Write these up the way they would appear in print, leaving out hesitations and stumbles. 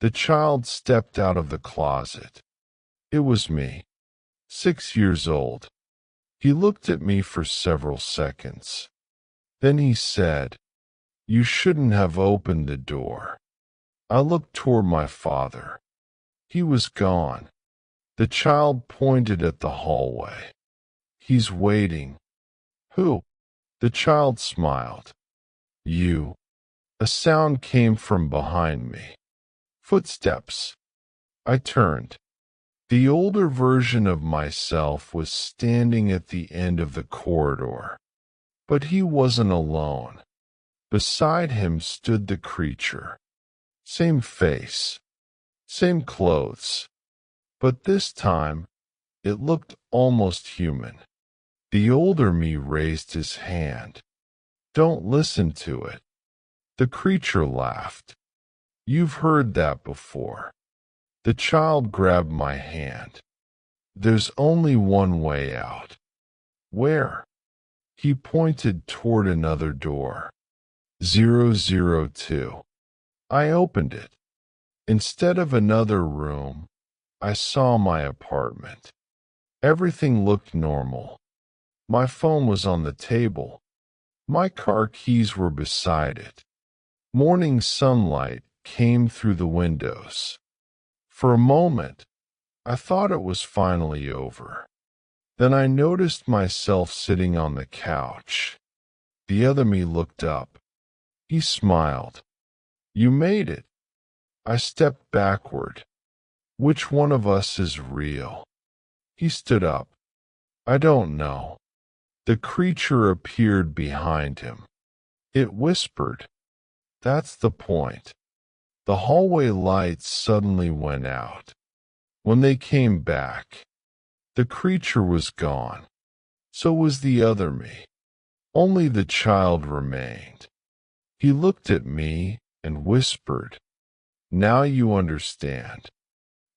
The child stepped out of the closet. It was me, 6 years old. He looked at me for several seconds. Then he said, "You shouldn't have opened the door." I looked toward my father. He was gone. The child pointed at the hallway. "He's waiting." "Who?" The child smiled. "You." A sound came from behind me. Footsteps. I turned. The older version of myself was standing at the end of the corridor. But he wasn't alone. Beside him stood the creature. Same face. Same clothes. But this time, it looked almost human. The older me raised his hand. "Don't listen to it." The creature laughed. "You've heard that before." The child grabbed my hand. "There's only one way out." "Where?" He pointed toward another door. 002. I opened it. Instead of another room, I saw my apartment. Everything looked normal. My phone was on the table. My car keys were beside it. Morning sunlight came through the windows. For a moment, I thought it was finally over. Then I noticed myself sitting on the couch. The other me looked up. He smiled. "You made it." I stepped backward. "Which one of us is real?" He stood up. "I don't know." The creature appeared behind him. It whispered. "That's the point." The hallway lights suddenly went out. When they came back, the creature was gone. So was the other me. Only the child remained. He looked at me and whispered, "Now you understand."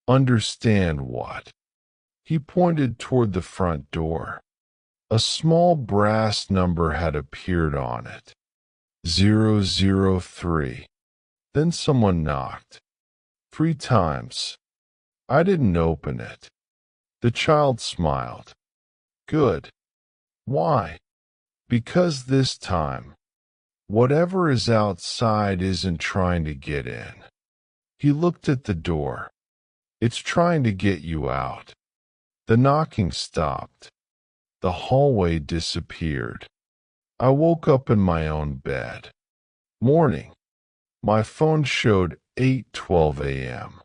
"Understand what?" He pointed toward the front door. A small brass number had appeared on it. 003. Then someone knocked. 3 times. I didn't open it. The child smiled. "Good." "Why?" "Because this time, whatever is outside isn't trying to get in." He looked at the door. "It's trying to get you out." The knocking stopped. The hallway disappeared. I woke up in my own bed. Morning. My phone showed 8:12 a.m.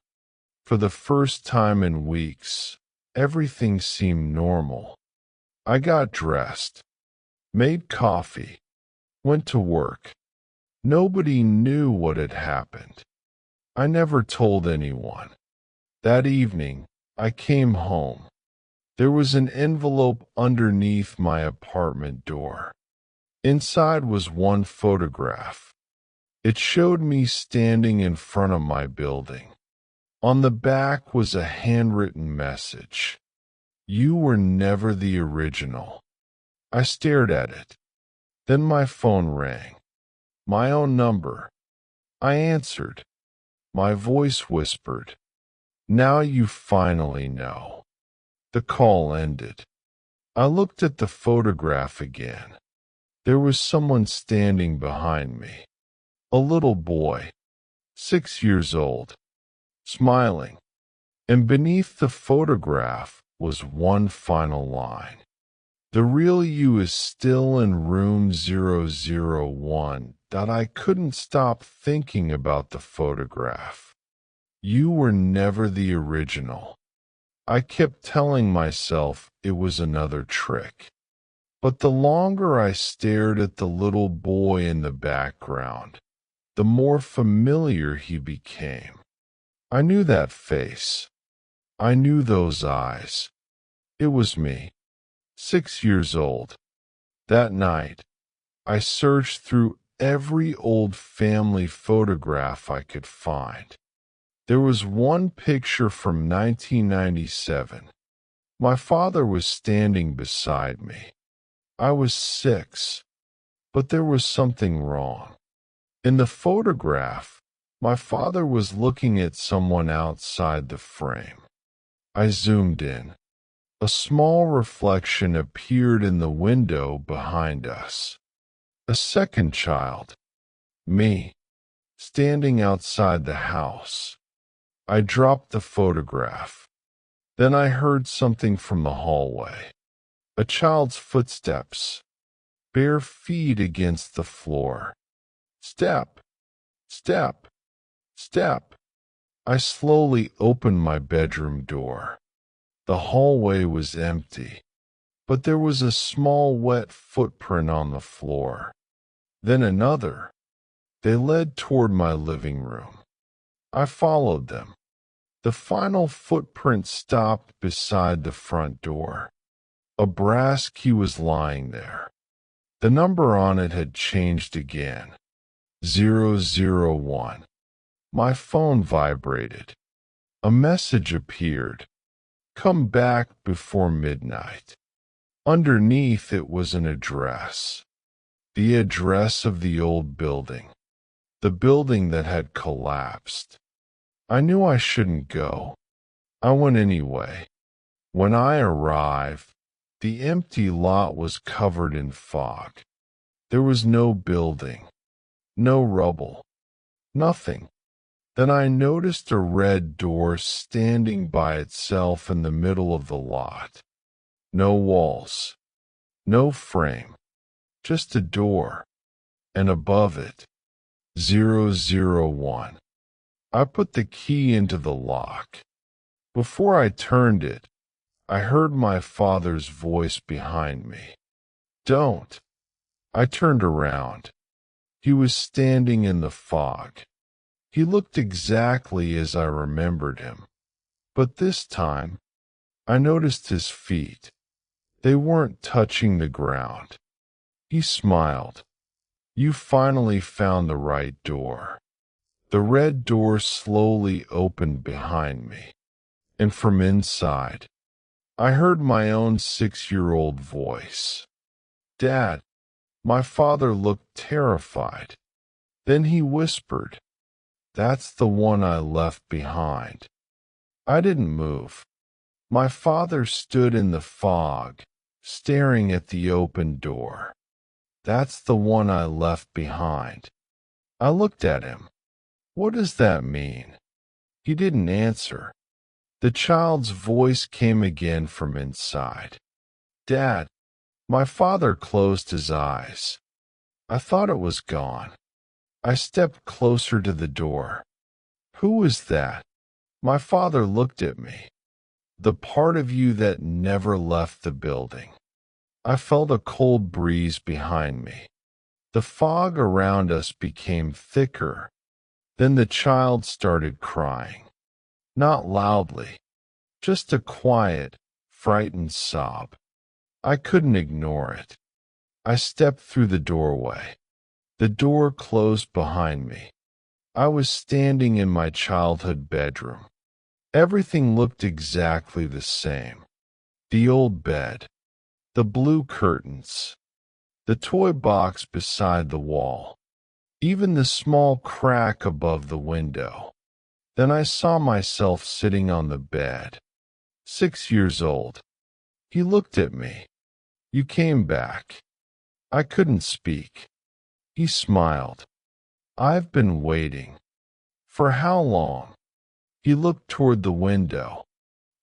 For the first time in weeks, everything seemed normal. I got dressed, made coffee, went to work. Nobody knew what had happened. I never told anyone. That evening, I came home. There was an envelope underneath my apartment door. Inside was one photograph. It showed me standing in front of my building. On the back was a handwritten message. "You were never the original." I stared at it. Then my phone rang. My own number. I answered. My voice whispered, "Now you finally know." The call ended. I looked at the photograph again. There was someone standing behind me. A little boy, 6 years old, smiling. And beneath the photograph was one final line. "The real you is still in room 001. I couldn't stop thinking about the photograph. You were never the original. I kept telling myself it was another trick. But the longer I stared at the little boy in the background, the more familiar he became. I knew that face. I knew those eyes. It was me, 6 years old. That night, I searched through every old family photograph I could find. There was one picture from 1997. My father was standing beside me. I was 6, but there was something wrong. In the photograph, My father was looking at someone outside the frame. I zoomed in. A small reflection appeared in the window behind us. A second child. Me. Standing outside the house. I dropped the photograph. Then I heard something from the hallway. A child's footsteps. Bare feet against the floor. Step. Step. Step. I slowly opened my bedroom door. The hallway was empty, but there was a small wet footprint on the floor. Then another. They led toward my living room. I followed them. The final footprint stopped beside the front door. A brass key was lying there. The number on it had changed again. 001. My phone vibrated. A message appeared. Come back before midnight. Underneath it was an address. The address of the old building. The building that had collapsed. I knew I shouldn't go. I went anyway. When I arrived, the empty lot was covered in fog. There was no building, no rubble, nothing. Then I noticed a red door standing by itself in the middle of the lot. No walls, no frame, just a door, and above it, 001. I put the key into the lock. Before I turned it, I heard my father's voice behind me. Don't. I turned around. He was standing in the fog. He looked exactly as I remembered him. But this time, I noticed his feet. They weren't touching the ground. He smiled. You finally found the right door. The red door slowly opened behind me. And from inside, I heard my own 6-year-old voice. Dad. My father looked terrified. Then he whispered, That's the one I left behind. I didn't move. My father stood in the fog, staring at the open door. That's the one I left behind. I looked at him. What does that mean? He didn't answer. The child's voice came again from inside. Dad. My father closed his eyes. I thought it was gone. I stepped closer to the door. Who was that? My father looked at me. The part of you that never left the building. I felt a cold breeze behind me. The fog around us became thicker. Then the child started crying. Not loudly, just a quiet, frightened sob. I couldn't ignore it. I stepped through the doorway. The door closed behind me. I was standing in my childhood bedroom. Everything looked exactly the same. The old bed, the blue curtains, the toy box beside the wall, even the small crack above the window. Then I saw myself sitting on the bed, 6 years old. He looked at me. You came back. I couldn't speak. He smiled. I've been waiting. For how long? He looked toward the window.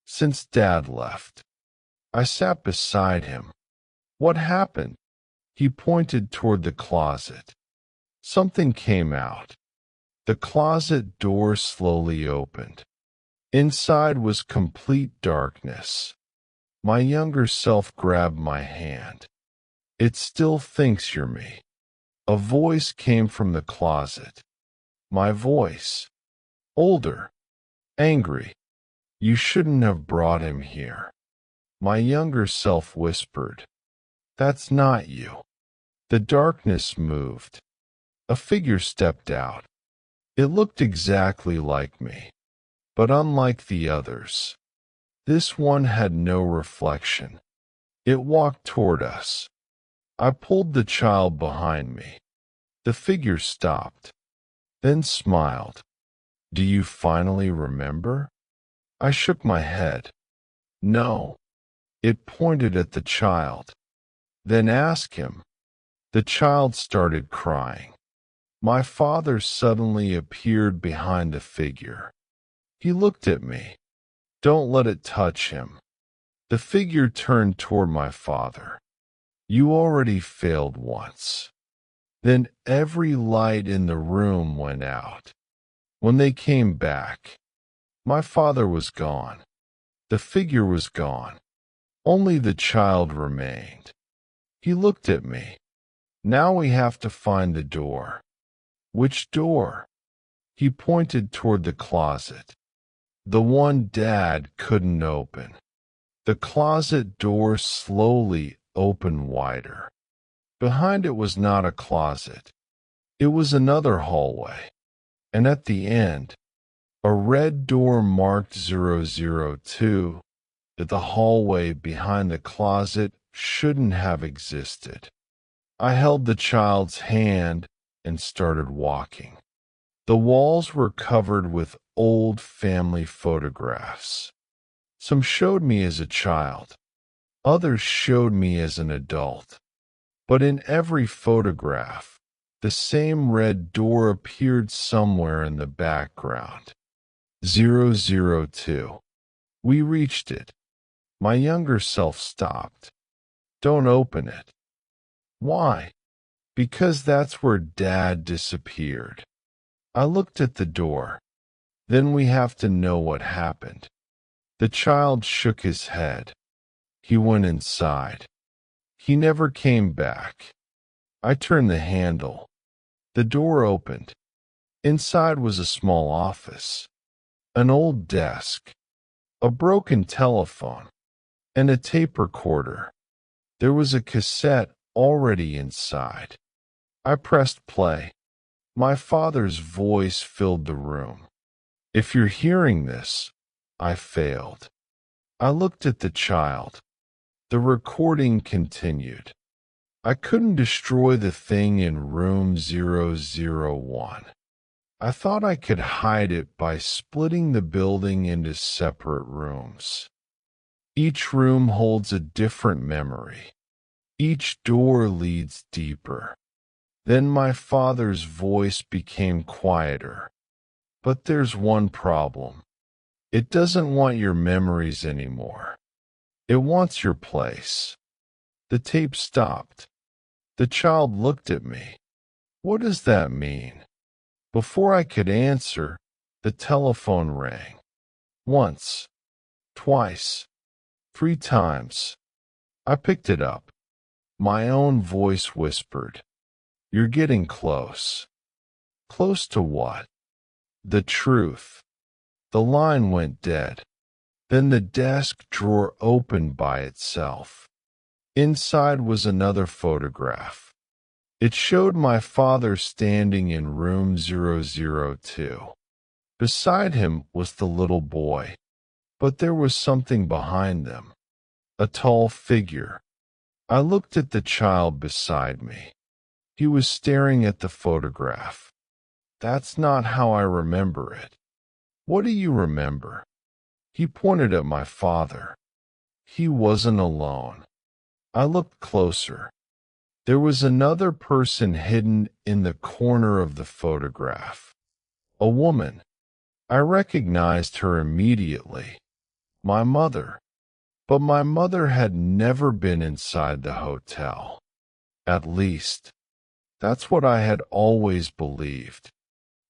Since Dad left. I sat beside him. What happened? He pointed toward the closet. Something came out. The closet door slowly opened. Inside was complete darkness. My younger self grabbed my hand. It still thinks you're me. A voice came from the closet. My voice. Older. Angry. You shouldn't have brought him here. My younger self whispered. That's not you. The darkness moved. A figure stepped out. It looked exactly like me, but unlike the others. This one had no reflection. It walked toward us. I pulled the child behind me. The figure stopped. then smiled. Do you finally remember? I shook my head. No. It pointed at the child. Then ask him. The child started crying. My father suddenly appeared behind the figure. He looked at me. Don't let it touch him. The figure turned toward my father. You already failed once. Then every light in the room went out. When they came back, my father was gone. The figure was gone. Only the child remained. He looked at me. Now we have to find the door. Which door? He pointed toward the closet. The one Dad couldn't open. The closet door slowly opened wider. Behind it was not a closet. It was another hallway. And at the end, a red door marked 002. The hallway behind the closet shouldn't have existed. I held the child's hand and started walking. The walls were covered with old family photographs. Some showed me as a child. Others showed me as an adult. But in every photograph, the same red door appeared somewhere in the background. 002. We reached it. My younger self stopped. Don't open it. Why? Because that's where Dad disappeared. I looked at the door. Then we have to know what happened. The child shook his head. He went inside. He never came back. I turned the handle. The door opened. Inside was a small office, an old desk, a broken telephone, and a tape recorder. There was a cassette already inside. I pressed play. My father's voice filled the room. If you're hearing this, I failed. I looked at the child. The recording continued. I couldn't destroy the thing in room 001. I thought I could hide it by splitting the building into separate rooms. Each room holds a different memory. Each door leads deeper. Then my father's voice became quieter. But there's one problem. It doesn't want your memories anymore. It wants your place. The tape stopped. The child looked at me. What does that mean? Before I could answer, the telephone rang. Once, twice, 3 times. I picked it up. My own voice whispered, "You're getting close." Close to what? The truth. The line went dead. Then the desk drawer opened by itself. Inside was another photograph. It showed my father standing in room 002. Beside him was the little boy. But there was something behind them. A tall figure. I looked at the child beside me. He was staring at the photograph. That's not how I remember it. What do you remember? He pointed at my father. He wasn't alone. I looked closer. There was another person hidden in the corner of the photograph. A woman. I recognized her immediately. My mother. But my mother had never been inside the hotel. At least, that's what I had always believed.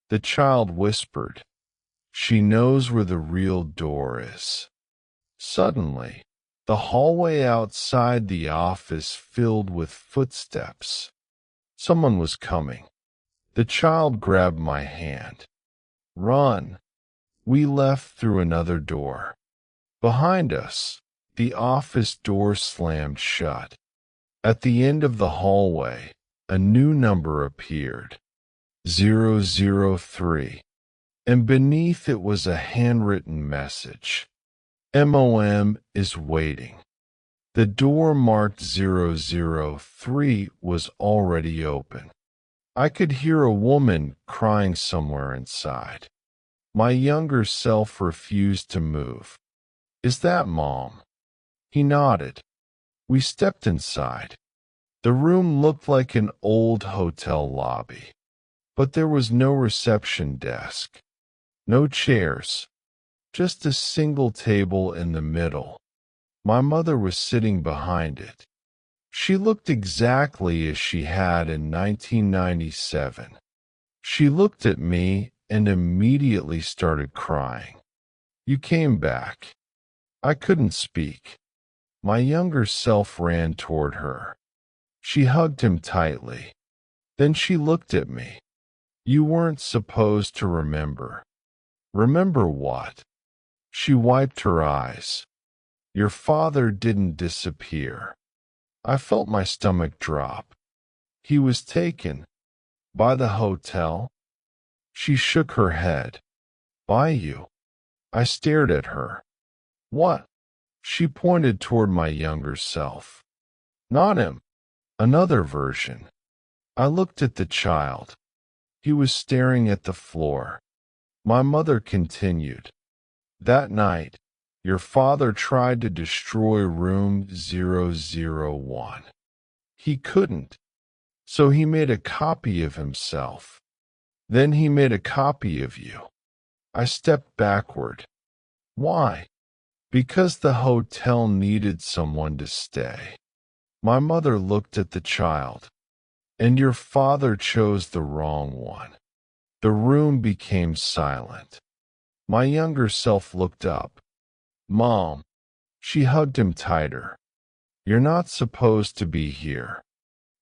The child whispered, "She knows where the real door is." Suddenly, the hallway outside the office filled with footsteps. Someone was coming. The child grabbed my hand. Run. We left through another door. Behind us, the office door slammed shut. At the end of the hallway, a new number appeared. 003. And beneath it was a handwritten message. MOM is waiting. The door marked 003 was already open. I could hear a woman crying somewhere inside. My younger self refused to move. Is that Mom? He nodded. We stepped inside. The room looked like an old hotel lobby, but there was no reception desk, no chairs, just a single table in the middle. My mother was sitting behind it. She looked exactly as she had in 1997. She looked at me and immediately started crying. You came back. I couldn't speak. My younger self ran toward her. She hugged him tightly. Then she looked at me. You weren't supposed to remember. Remember what? She wiped her eyes. Your father didn't disappear. I felt my stomach drop. He was taken. By the hotel? She shook her head. By you? I stared at her. What? She pointed toward my younger self. Not him. Another version. I looked at the child. He was staring at the floor. My mother continued. That night, your father tried to destroy room 001. He couldn't. So he made a copy of himself. Then he made a copy of you. I stepped backward. Why? Because the hotel needed someone to stay. My mother looked at the child. And your father chose the wrong one. The room became silent. My younger self looked up. Mom. She hugged him tighter. You're not supposed to be here.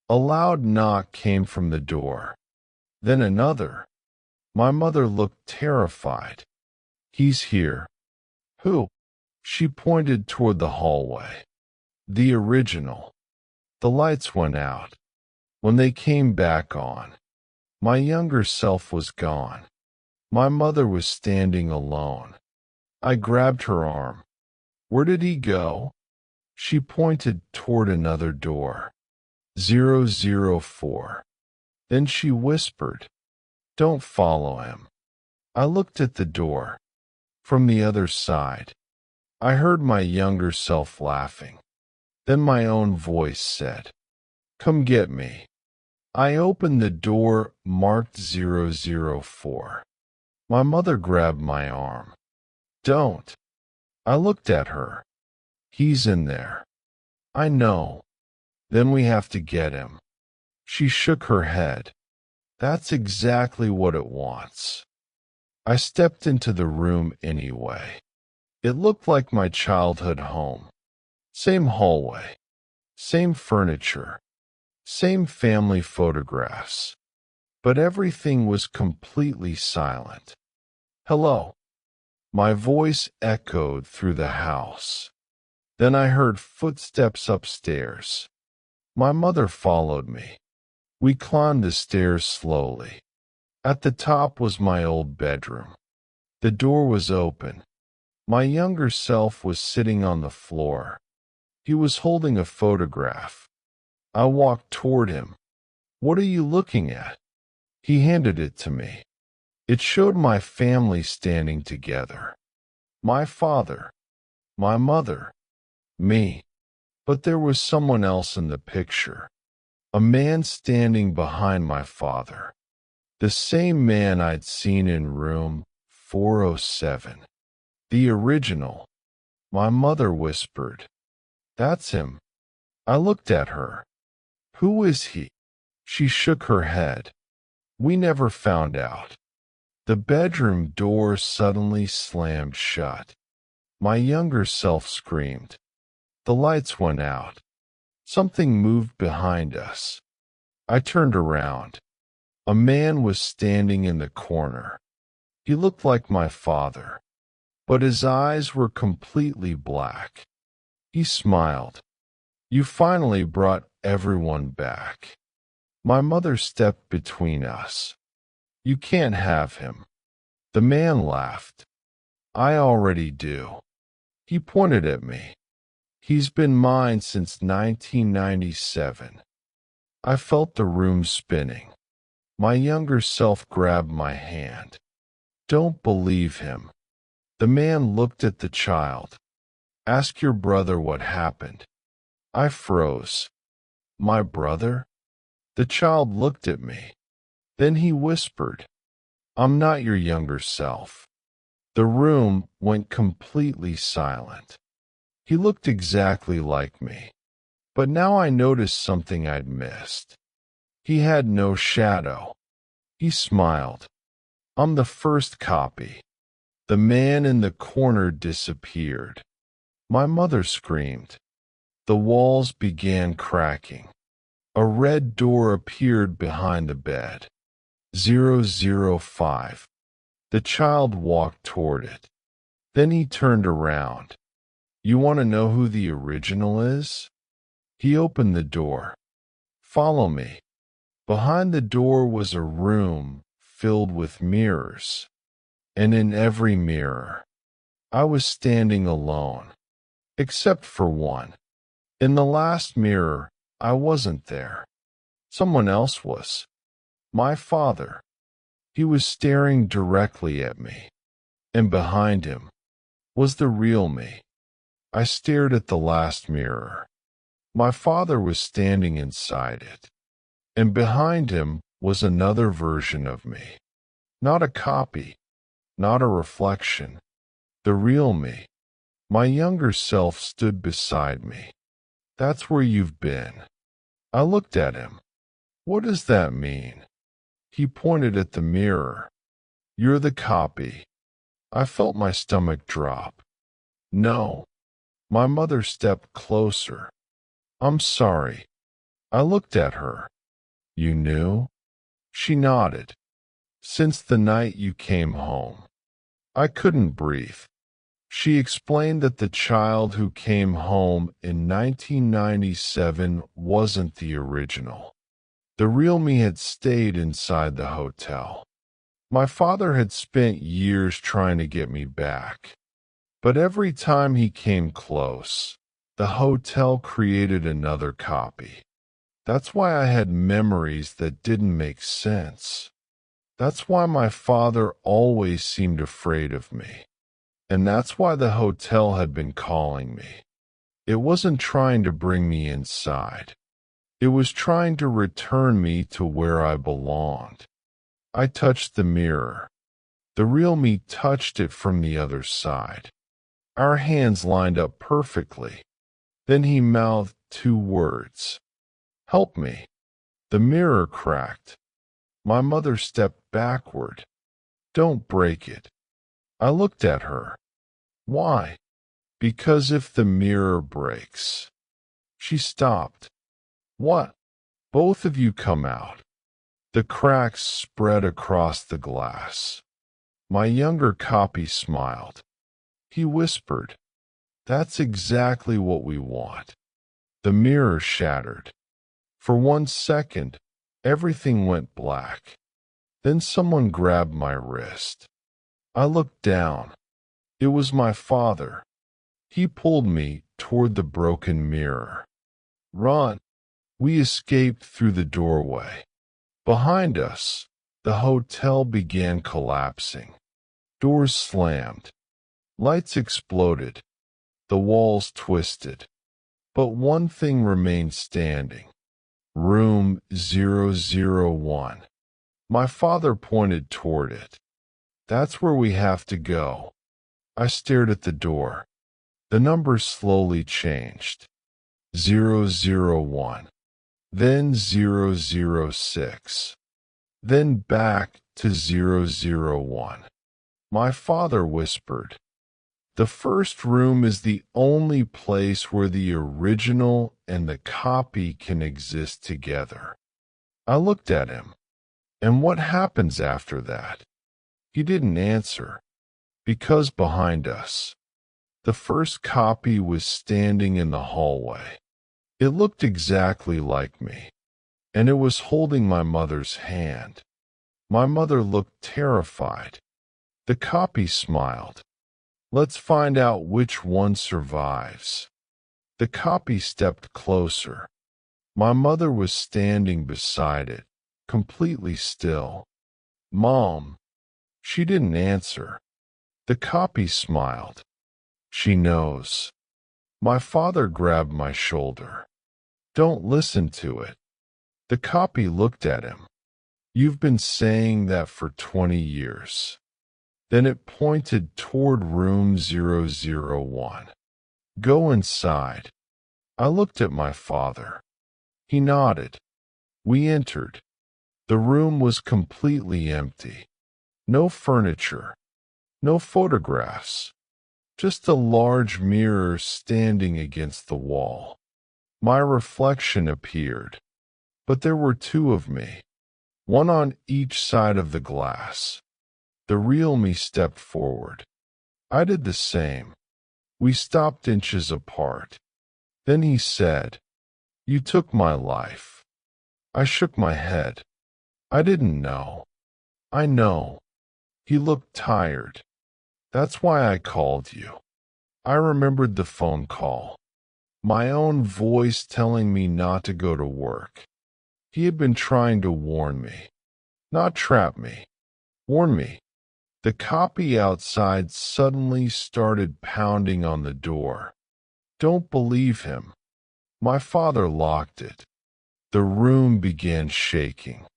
A loud knock came from the door. Then another. My mother looked terrified. He's here. Who? She pointed toward the hallway. The original. The lights went out. When they came back on, my younger self was gone. My mother was standing alone. I grabbed her arm. Where did he go? She pointed toward another door. 004. Then she whispered, Don't follow him. I looked at the door. From the other side, I heard my younger self laughing. Then my own voice said, Come get me. I opened the door marked 004. My mother grabbed my arm. Don't. I looked at her. He's in there. I know. Then we have to get him. She shook her head. That's exactly what it wants. I stepped into the room anyway. It looked like my childhood home. Same hallway. Same furniture. Same family photographs. But everything was completely silent. Hello. My voice echoed through the house. Then I heard footsteps upstairs. My mother followed me. We climbed the stairs slowly. At the top was my old bedroom. The door was open. My younger self was sitting on the floor. He was holding a photograph. I walked toward him. What are you looking at? He handed it to me. It showed my family standing together. My father, my mother, me. But there was someone else in the picture. A man standing behind my father. The same man I'd seen in room 407. The original. My mother whispered, That's him. I looked at her. Who is he? She shook her head. We never found out. The bedroom door suddenly slammed shut. My younger self screamed. The lights went out. Something moved behind us. I turned around. A man was standing in the corner. He looked like my father, but his eyes were completely black. He smiled. You finally brought everyone back. My mother stepped between us. You can't have him. The man laughed. I already do. He pointed at me. He's been mine since 1997. I felt the room spinning. My younger self grabbed my hand. Don't believe him. The man looked at the child. Ask your brother what happened. I froze. My brother? The child looked at me. Then he whispered, I'm not your younger self. The room went completely silent. He looked exactly like me. But now I noticed something I'd missed. He had no shadow. He smiled. I'm the first copy. The man in the corner disappeared. My mother screamed. The walls began cracking. A red door appeared behind the bed. 005. The child walked toward it. Then he turned around. You want to know who the original is? He opened the door. Follow me. Behind the door was a room filled with mirrors. And in every mirror, I was standing alone. Except for one. In the last mirror, I wasn't there. Someone else was. My father. He was staring directly at me. And behind him was the real me. I stared at the last mirror. My father was standing inside it. And behind him was another version of me. Not a copy. Not a reflection. The real me. My younger self stood beside me. That's where you've been. I looked at him. What does that mean? He pointed at the mirror. You're the copy. I felt my stomach drop. No. My mother stepped closer. I'm sorry. I looked at her. You knew? She nodded. Since the night you came home. I couldn't breathe. She explained that the child who came home in 1997 wasn't the original. The real me had stayed inside the hotel. My father had spent years trying to get me back. But every time he came close, the hotel created another copy. That's why I had memories that didn't make sense. That's why my father always seemed afraid of me. And that's why the hotel had been calling me. It wasn't trying to bring me inside. It was trying to return me to where I belonged. I touched the mirror. The real me touched it from the other side. Our hands lined up perfectly. Then he mouthed 2 words. Help me. The mirror cracked. My mother stepped backward. Don't break it. I looked at her. Why? Because if the mirror breaks. She stopped. What? Both of you come out. The cracks spread across the glass. My younger copy smiled. He whispered, That's exactly what we want. The mirror shattered. For 1 second, everything went black. Then someone grabbed my wrist. I looked down. It was my father. He pulled me toward the broken mirror. Run! We escaped through the doorway. Behind us, the hotel began collapsing. Doors slammed. Lights exploded. The walls twisted. But one thing remained standing. Room 001. My father pointed toward it. That's where we have to go. I stared at the door. The numbers slowly changed. 001. Then 006. Then back to 001. My father whispered, The first room is the only place where the original and the copy can exist together. I looked at him. And what happens after that? He didn't answer. Because behind us, the first copy was standing in the hallway. It looked exactly like me, and it was holding my mother's hand. My mother looked terrified. The copy smiled. Let's find out which one survives. The copy stepped closer. My mother was standing beside it, completely still. "Mom." She didn't answer. The copy smiled. "She knows." My father grabbed my shoulder. "Don't listen to it." The copy looked at him. "You've been saying that for 20 years. Then it pointed toward room 001. "Go inside." I looked at my father. He nodded. We entered. The room was completely empty. No furniture. No photographs. Just a large mirror standing against the wall. My reflection appeared. But there were two of me. One on each side of the glass. The real me stepped forward. I did the same. We stopped inches apart. Then he said, "You took my life." I shook my head. "I didn't know." "I know." He looked tired. "That's why I called you." I remembered the phone call. My own voice telling me not to go to work. He had been trying to warn me. Not trap me. Warn me. The copy outside suddenly started pounding on the door. Don't believe him. My father locked it. The room began shaking.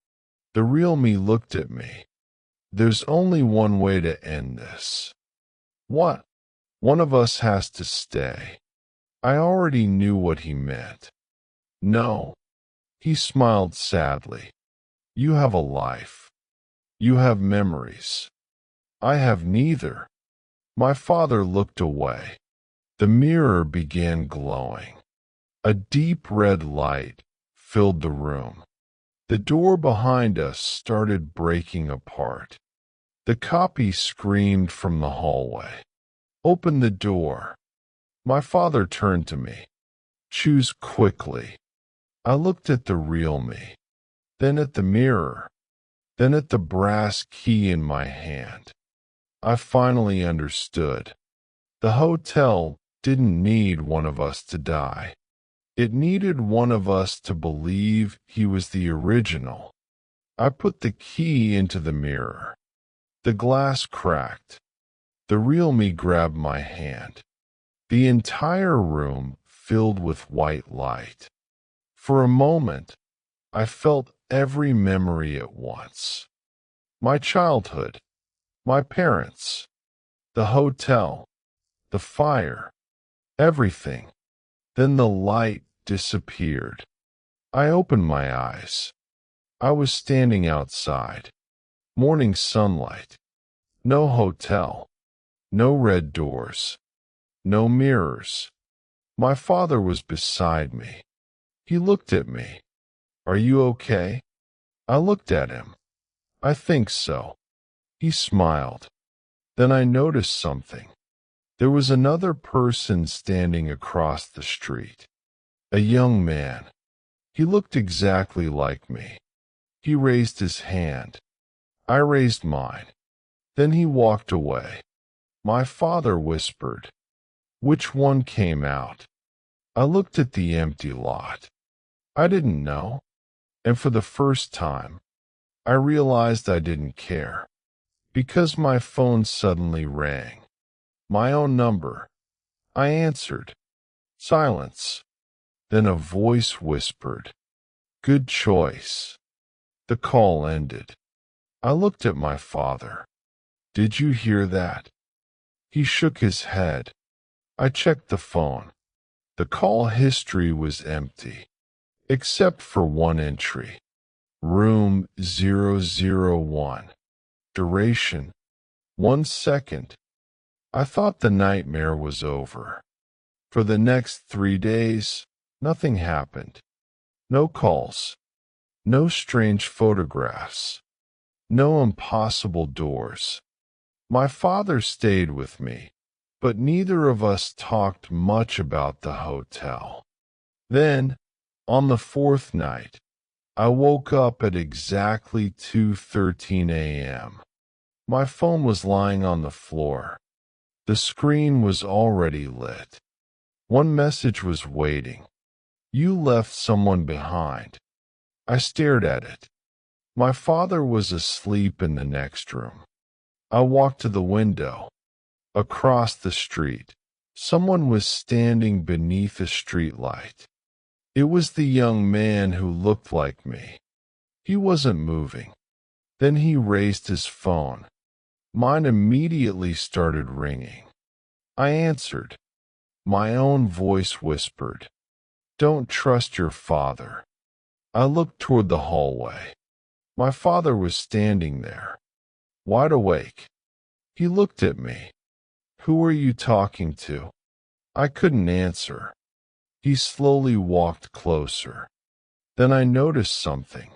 The real me looked at me. "There's only one way to end this." "What?" "One of us has to stay." I already knew what he meant. "No." He smiled sadly. "You have a life. You have memories. I have neither." My father looked away. The mirror began glowing. A deep red light filled the room. The door behind us started breaking apart. The copy screamed from the hallway. "Open the door." My father turned to me. "Choose quickly." I looked at the real me, then at the mirror, then at the brass key in my hand. I finally understood. The hotel didn't need one of us to die. It needed one of us to believe he was the original. I put the key into the mirror. The glass cracked. The real me grabbed my hand. The entire room filled with white light. For a moment, I felt every memory at once. My childhood, my parents, the hotel, the fire, everything. Then the light disappeared. I opened my eyes. I was standing outside. Morning sunlight. No hotel. No red doors. No mirrors. My father was beside me. He looked at me. "Are you okay?" I looked at him. "I think so." He smiled. Then I noticed something. There was another person standing across the street. A young man. He looked exactly like me. He raised his hand. I raised mine. Then he walked away. My father whispered, "Which one came out?" I looked at the empty lot. I didn't know. And for the first time, I realized I didn't care. Because my phone suddenly rang. My own number. I answered. Silence. Then a voice whispered, "Good choice." The call ended. I looked at my father. "Did you hear that?" He shook his head. I checked the phone. The call history was empty, except for one entry. Room 001. Duration, 1 second. I thought the nightmare was over. For the next 3 days, nothing happened. No calls. No strange photographs. No impossible doors. My father stayed with me, but neither of us talked much about the hotel. Then, on the fourth night, I woke up at exactly 2:13 a.m. My phone was lying on the floor. The screen was already lit. One message was waiting. "You left someone behind." I stared at it. My father was asleep in the next room. I walked to the window. Across the street, someone was standing beneath a streetlight. It was the young man who looked like me. He wasn't moving. Then he raised his phone. Mine immediately started ringing. I answered. My own voice whispered, "Don't trust your father." I looked toward the hallway. My father was standing there, wide awake. He looked at me. "Who are you talking to?" I couldn't answer. He slowly walked closer. Then I noticed something.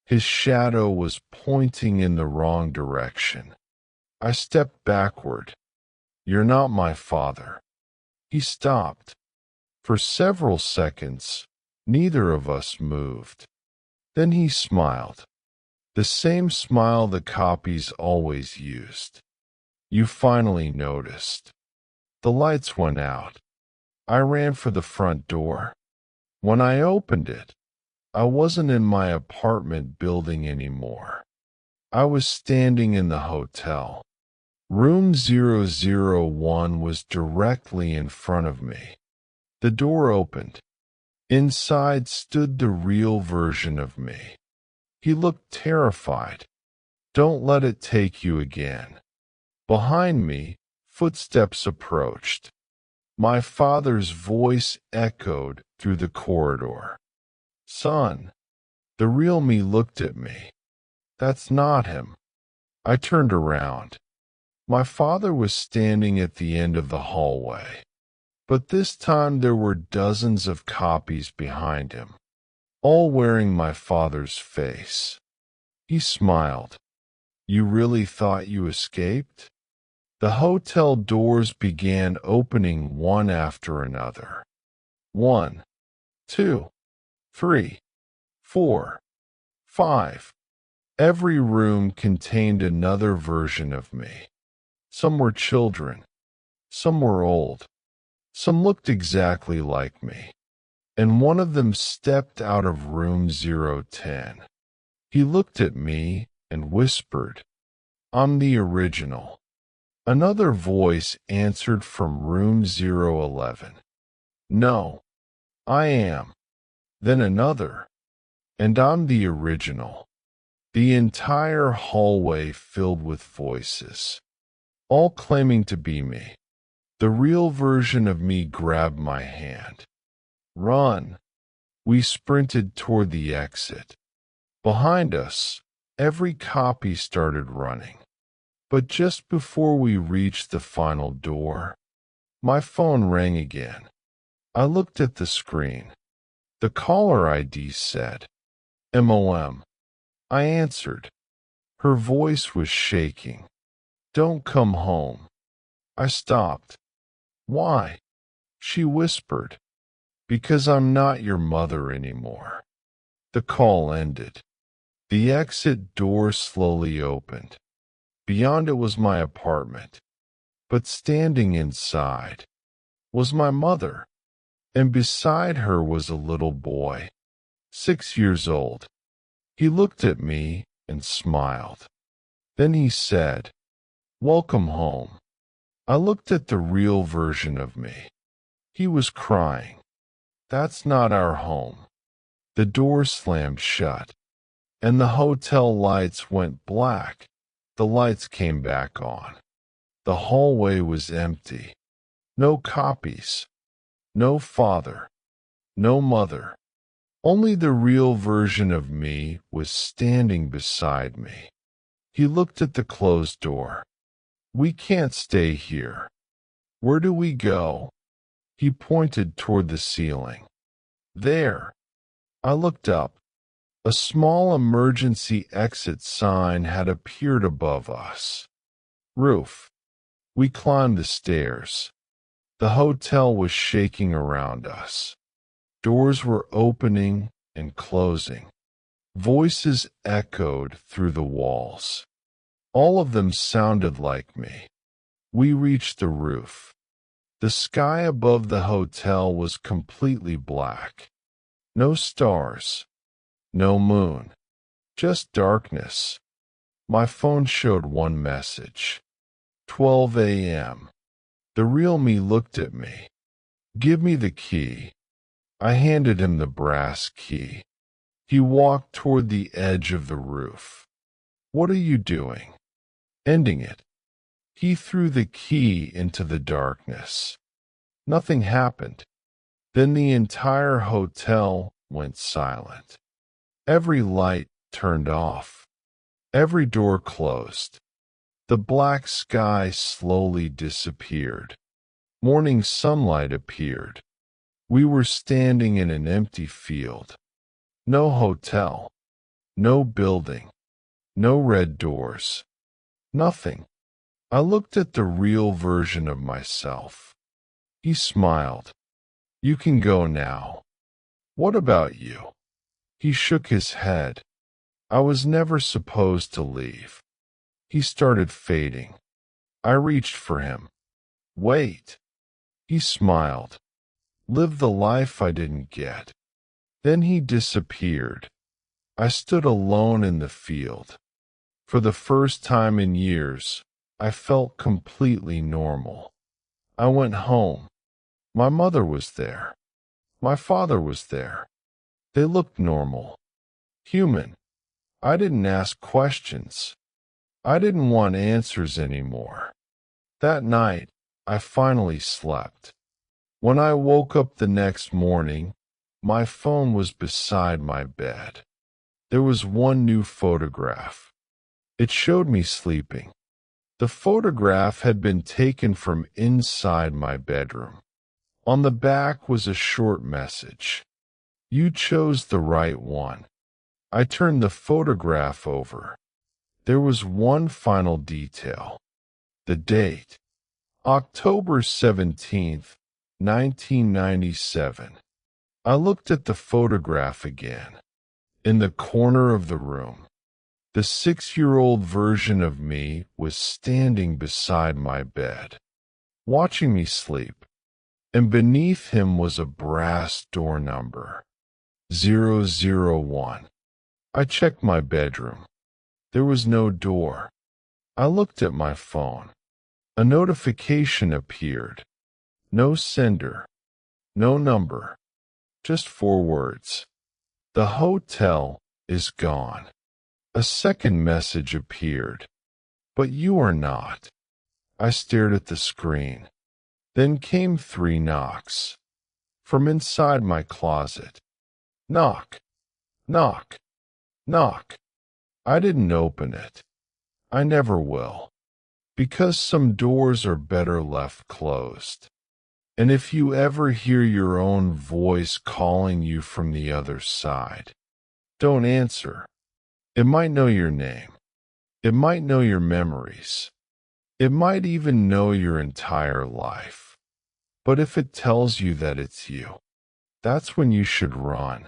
His shadow was pointing in the wrong direction. I stepped backward. "You're not my father." He stopped. For several seconds, neither of us moved. Then he smiled. The same smile the copies always used. "You finally noticed." The lights went out. I ran for the front door. When I opened it, I wasn't in my apartment building anymore. I was standing in the hotel. Room 001 was directly in front of me. The door opened. Inside stood the real version of me. He looked terrified. "Don't let it take you again." Behind me, footsteps approached. My father's voice echoed through the corridor. "Son." The real me looked at me. "That's not him." I turned around. My father was standing at the end of the hallway. But this time there were dozens of copies behind him, all wearing my father's face. He smiled. "You really thought you escaped?" The hotel doors began opening one after another. 1, 2, 3, 4, 5. Every room contained another version of me. Some were children. Some were old. Some looked exactly like me. And one of them stepped out of room 010. He looked at me and whispered, "I'm the original." Another voice answered from room 011. "No, I am." Then another, "And I'm the original." The entire hallway filled with voices, all claiming to be me. The real version of me grabbed my hand. "Run!" We sprinted toward the exit. Behind us, every copy started running. But just before we reached the final door, my phone rang again. I looked at the screen. The caller ID said, "MOM." I answered. Her voice was shaking. "Don't come home." I stopped. "Why?" She whispered. "Because I'm not your mother anymore." The call ended. The exit door slowly opened. Beyond it was my apartment. But standing inside was my mother. And beside her was a little boy, 6 years old. He looked at me and smiled. Then he said, "Welcome home." I looked at the real version of me. He was crying. "That's not our home." The door slammed shut, and the hotel lights went black. The lights came back on. The hallway was empty. No copies. No father. No mother. Only the real version of me was standing beside me. He looked at the closed door. "We can't stay here." "Where do we go?" He pointed toward the ceiling. "There." I looked up. A small emergency exit sign had appeared above us. Roof. We climbed the stairs. The hotel was shaking around us. Doors were opening and closing. Voices echoed through the walls. All of them sounded like me. We reached the roof. The sky above the hotel was completely black. No stars. No moon. Just darkness. My phone showed one message. 12 a.m. The real me looked at me. Give me the key. I handed him the brass key. He walked toward the edge of the roof. What are you doing? Ending it. He threw the key into the darkness. Nothing happened. Then the entire hotel went silent. Every light turned off. Every door closed. The black sky slowly disappeared. Morning sunlight appeared. We were standing in an empty field. No hotel. No building. No red doors. Nothing. I looked at the real version of myself. He smiled. You can go now. What about you? He shook his head. I was never supposed to leave. He started fading. I reached for him. Wait. He smiled. Live the life I didn't get. Then he disappeared. I stood alone in the field. For the first time in years, I felt completely normal. I went home. My mother was there. My father was there. They looked normal. Human. I didn't ask questions. I didn't want answers anymore. That night, I finally slept. When I woke up the next morning, my phone was beside my bed. There was one new photograph. It showed me sleeping. The photograph had been taken from inside my bedroom. On the back was a short message. You chose the right one. I turned the photograph over. There was one final detail. The date. October 17th, 1997. I looked at the photograph again. In the corner of the room, the 6-year-old version of me was standing beside my bed, watching me sleep, and beneath him was a brass door number, 001. I checked my bedroom. There was no door. I looked at my phone. A notification appeared. No sender. No number. Just 4 words. The hotel is gone. A second message appeared. But you are not. I stared at the screen. Then came 3 knocks. From inside my closet. Knock. Knock. Knock. I didn't open it. I never will. Because some doors are better left closed. And if you ever hear your own voice calling you from the other side, don't answer. It might know your name. It might know your memories. It might even know your entire life. But if it tells you that it's you, that's when you should run.